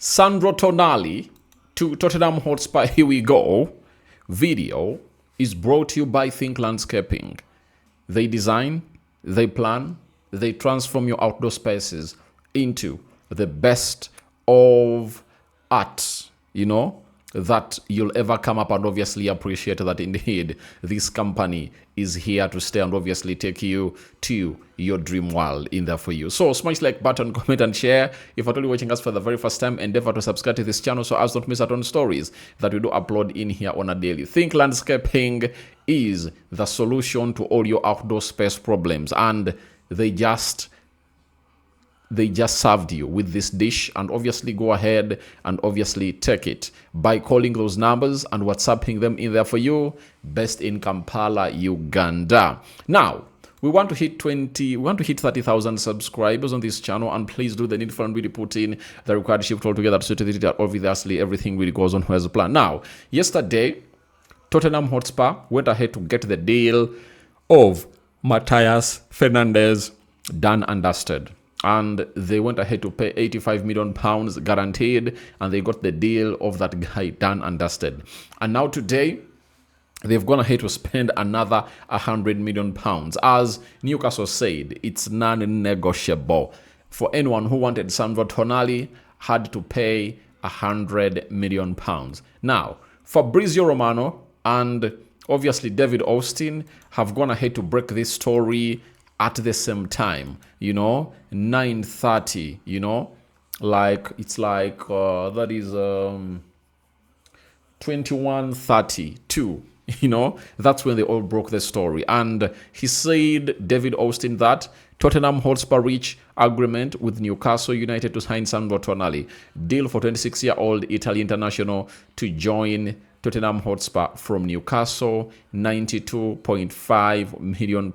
Sandro Tonali to Tottenham Hotspur. Here we go. Video is brought to you by Think Landscaping. They design, they plan, they transform your outdoor spaces into the best of art, that you'll ever come up and obviously appreciate that indeed this company is here to stay and obviously take you to your dream world in there for you. So smash like button, comment and share. If you're only watching us for the very first time, endeavor to subscribe to this channel so as not miss out on stories that we do upload in here on a daily. Think Landscaping is the solution to all your outdoor space problems, and they just served you with this dish, and obviously go ahead and obviously take it by calling those numbers and WhatsApping them in there for you. Best in Kampala, Uganda. Now we want to hit 30,000 subscribers on this channel, and please do the needful and really put in the required shift altogether so that obviously everything really goes on as planned. Now, yesterday Tottenham Hotspur went ahead to get the deal of Matthias Fernandes done and dusted. And they went ahead to pay £85 million guaranteed, and they got the deal of that guy done and dusted. And now today, they've gone ahead to spend another £100 million. As Newcastle said, it's non-negotiable. For anyone who wanted Sandro Tonali, had to pay £100 million. Now, Fabrizio Romano and obviously David Austin have gone ahead to break this story at the same time, 9:30, that is 21:32, that's when they all broke the story. And he said, David Austin, that Tottenham Hotspur reach agreement with Newcastle United to sign Sandro Tonali. Deal for 26-year-old Italy international to join Tottenham Hotspur from Newcastle, £92.5 million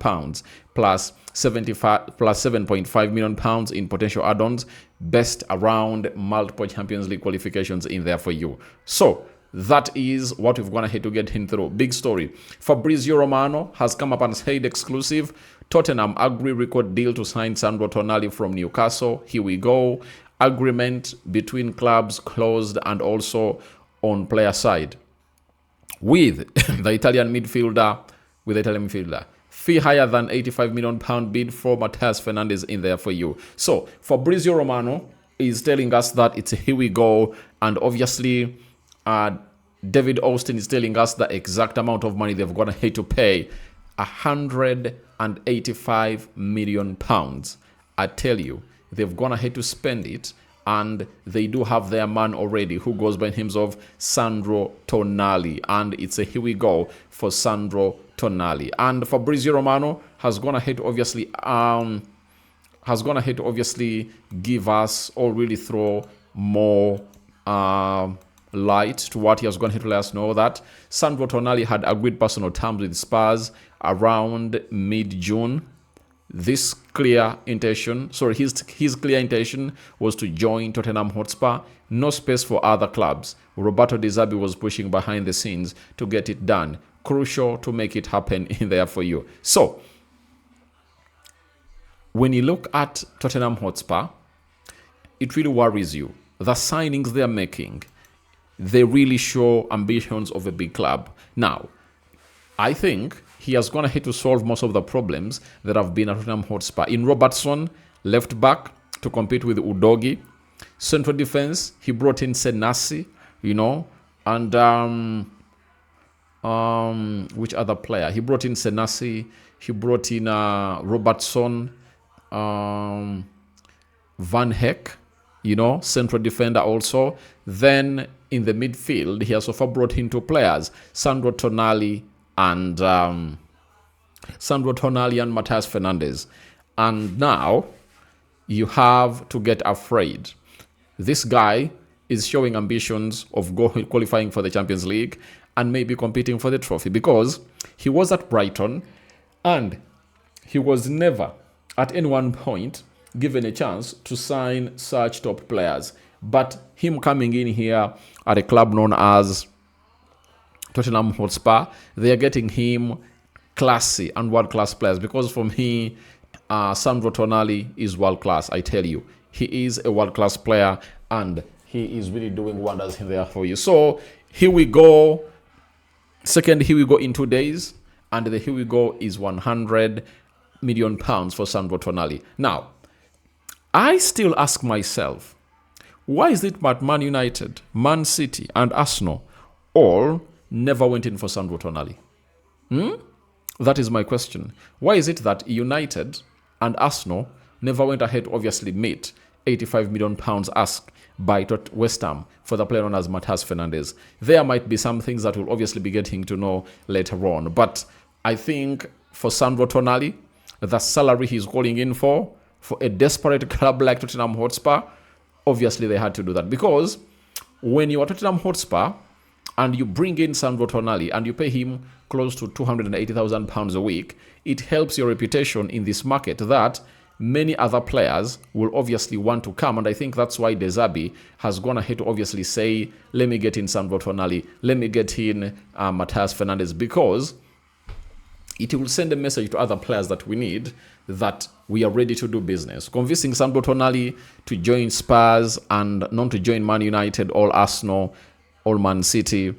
plus 7.5 million pounds in potential add-ons, best around multiple Champions League qualifications in there for you. So that is what we've gone ahead to get him through. Big story. Fabrizio Romano has come up and said exclusive. Tottenham agree record deal to sign Sandro Tonali from Newcastle. Here we go. Agreement between clubs closed and also on player side. With the Italian midfielder, fee higher than £85 million bid for Matthias Fernandes in there for you. So Fabrizio Romano is telling us that it's here we go, and obviously David Austin is telling us the exact amount of money they've gone ahead to pay, £185 million. I tell you, they've gone ahead to spend it, and they do have their man already who goes by the names of Sandro Tonali, and it's a here we go for Sandro Tonali. And Fabrizio Romano has gone ahead to obviously give us, or really throw more light to what he has gone ahead to let us know, that Sandro Tonali had agreed personal terms with Spurs around mid-June. His clear intention was to join Tottenham Hotspur. No space for other clubs. Roberto De Zerbi was pushing behind the scenes to get it done. Crucial to make it happen in there for you. So, when you look at Tottenham Hotspur, it really worries you. The signings they're making, they really show ambitions of a big club. Now, I think he has gone ahead to solve most of the problems that have been at Tottenham Hotspur. In Robertson, left back, to compete with Udogi. Central defense, he brought in Senasi, and which other player? He brought in Senasi, he brought in Robertson, Van Heck, central defender also. Then in the midfield, he has so far brought in two players, Sandro Tonali and Matthias Fernandes. And now you have to get afraid. This guy is showing ambitions of qualifying for the Champions League and maybe competing for the trophy, because he was at Brighton and he was never at any one point given a chance to sign such top players. But him coming in here at a club known as Tottenham Hotspur, they are getting him classy and world-class players, because for me, Sandro Tonali is world-class. I tell you, he is a world-class player, and he is really doing wonders in there for you. So here we go. Second, here we go in 2 days. And the here we go is £100 million for Sandro Tonali. Now, I still ask myself, why is it that Man United, Man City, and Arsenal all never went in for Sandro Tonali? That is my question. Why is it that United and Arsenal never went ahead to obviously meet £85 million asked by West Ham for the player known as Matheus Fernandes? There might be some things that we'll obviously be getting to know later on. But I think for Sandro Tonali, the salary he's calling in for a desperate club like Tottenham Hotspur, obviously they had to do that. Because when you are Tottenham Hotspur and you bring in Sandro Tonali and you pay him close to £280,000 a week, it helps your reputation in this market that many other players will obviously want to come. And I think that's why De Zerbi has gone ahead to obviously say, let me get in Sandro Tonali, let me get in Matheus Fernandes, because it will send a message to other players that we need that we are ready to do business. Convincing Sandro Tonali to join Spurs and not to join Man United or Arsenal or Man City,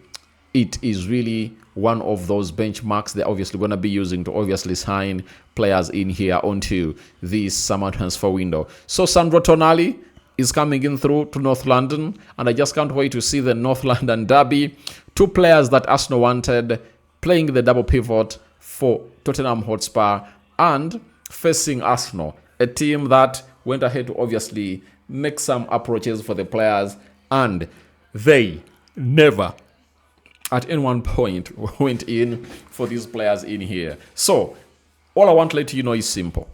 it is really one of those benchmarks they're obviously going to be using to obviously sign players in here onto this summer transfer window. So Sandro Tonali is coming in through to North London, and I just can't wait to see the North London derby. Two players that Arsenal wanted, playing the double pivot for Tottenham Hotspur and facing Arsenal, a team that went ahead to obviously make some approaches for the players, and they never at any one point went in for these players in here. So all I want to let you know is simple.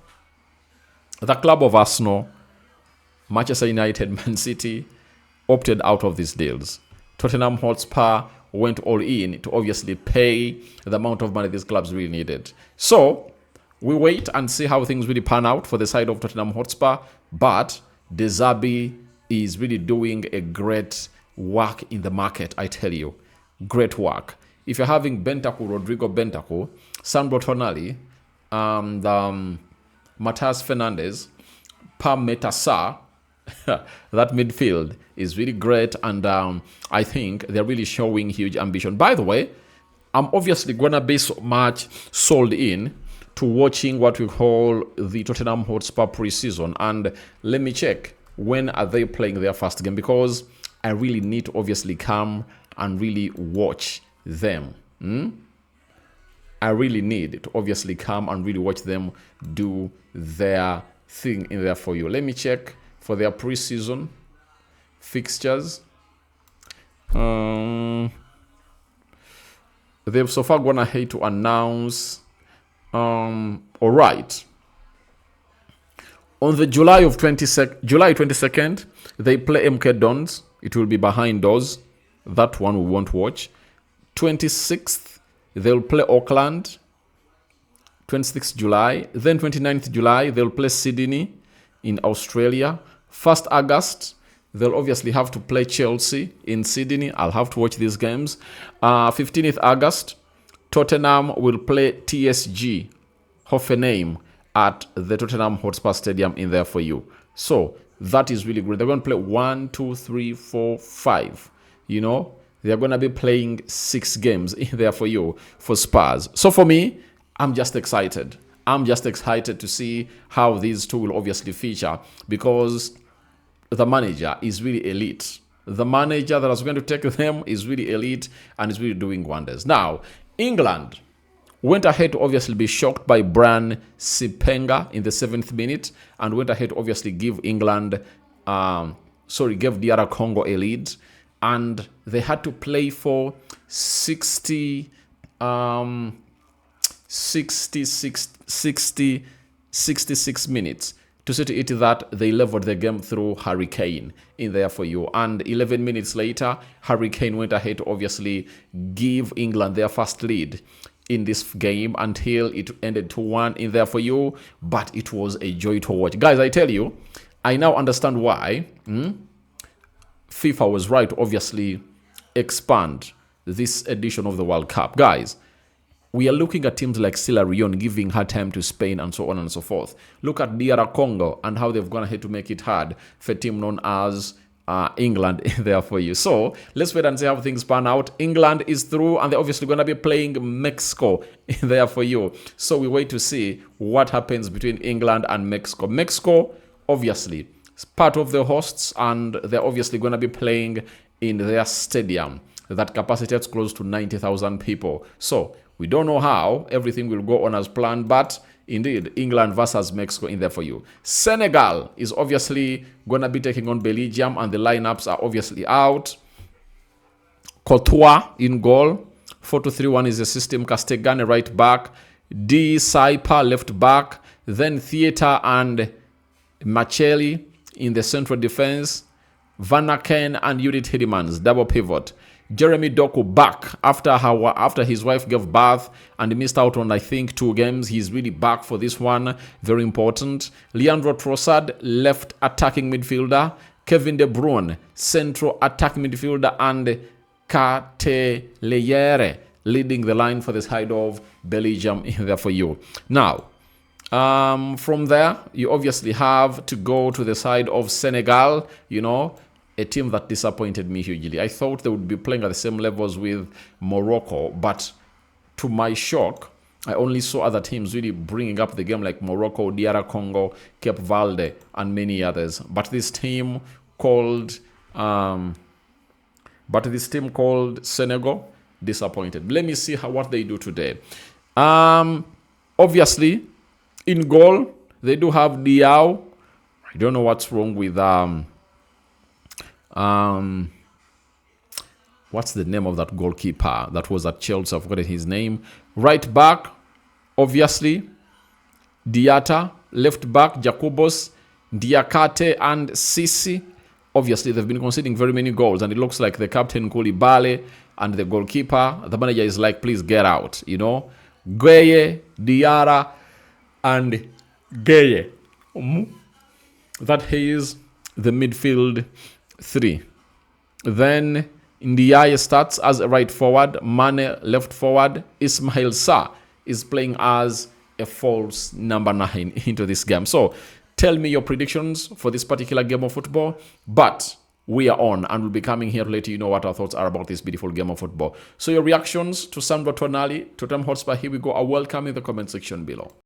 The club of Arsenal, Manchester United, Man City opted out of these deals. Tottenham Hotspur went all in to obviously pay the amount of money these clubs really needed. So we wait and see how things really pan out for the side of Tottenham Hotspur. But De Zerbi is really doing a great work in the market, I tell you. Great work. If you're having Bentancur, Rodrigo Bentancur, Sandro Tonali, and Matheus Fernandes, Pam Metasa, that midfield is really great, and I think they're really showing huge ambition. By the way, I'm obviously going to be so much sold in to watching what we call the Tottenham Hotspur pre-season, and let me check when are they playing their first game, because I really need to obviously come and really watch them. I really need to obviously come and really watch them do their thing in there for you. Let me check for their pre-season fixtures. They've so far gone ahead to announce. All right. On the July 22nd, they play MK Dons. It will be behind doors. That one we won't watch. 26th, they'll play Auckland. 26th July. Then 29th July, they'll play Sydney in Australia. 1st August, they'll obviously have to play Chelsea in Sydney. I'll have to watch these games. 15th August, Tottenham will play TSG Hoffenheim at the Tottenham Hotspur Stadium in there for you. So that is really great. They're going to play 1, 2, 3, 4, 5. You know, they're going to be playing 6 games in there for you for Spurs. So for me, I'm just excited. I'm just excited to see how these two will obviously feature, because the manager is really elite. The manager that is going to take them is really elite and is really doing wonders. Now, England went ahead to obviously be shocked by Brian Sipenga in the 7th minute and went ahead to obviously give England, gave DR Congo a lead. And they had to play for 66 minutes to see to it that they leveled the game through Harry Kane in there for you. And 11 minutes later, Harry Kane went ahead to obviously give England their first lead in this game until it ended 2-1 in there for you. But it was a joy to watch. Guys, I tell you, I now understand why FIFA was right to obviously expand this edition of the World Cup. Guys, we are looking at teams like Sierra Leone giving hard time to Spain and so on and so forth. Look at DR Congo and how they've gone ahead to make it hard for a team known as England in there for you. So let's wait and see how things pan out. England is through, and they're obviously going to be playing Mexico in there for you. So we wait to see what happens between England and Mexico. Mexico, obviously, is part of the hosts, and they're obviously going to be playing in their stadium that capacitates close to 90,000 people. So we don't know how everything will go on as planned, but indeed, England versus Mexico in there for you. Senegal is obviously going to be taking on Belgium, and the lineups are obviously out. Courtois in goal. 4-2-3-1 is the system. Castegane right back. D. Saipa left back. Then Theater and Macheli in the central defense. Van Aken and Judith Hidemans, double pivot. Jeremy Doku back after his wife gave birth and missed out on, I think, 2 games. He's really back for this one. Very important. Leandro Trossard, left attacking midfielder. Kevin De Bruyne, central attacking midfielder. And Kateleyere leading the line for the side of Belgium in there for you. Now, from there, you obviously have to go to the side of Senegal, a team that disappointed me hugely. I thought they would be playing at the same levels with Morocco, but to my shock, I only saw other teams really bringing up the game like Morocco, DR Congo, Cape Verde, and many others. But this team called Senegal disappointed. Let me see what they do today. Obviously, in goal, they do have Diao. I don't know what's wrong with what's the name of that goalkeeper that was at Chelsea? I've forgotten his name. Right back, obviously, Diata. Left back, Jacobos, Diakate, and Sisi. Obviously, they've been conceding very many goals, and it looks like the captain, Koulibaly, and the goalkeeper, the manager is like, please get out, Gueye, Diarra, and Gueye. That is the midfield 3. Then Ndiaye starts as a right forward, Mane left forward, Ismail Sarr is playing as a false number 9 into this game. So tell me your predictions for this particular game of football, but we are on and we'll be coming here to let you know what our thoughts are about this beautiful game of football. So your reactions to Sandro Tonali, Tottenham Hotspur, here we go, are welcome in the comment section below.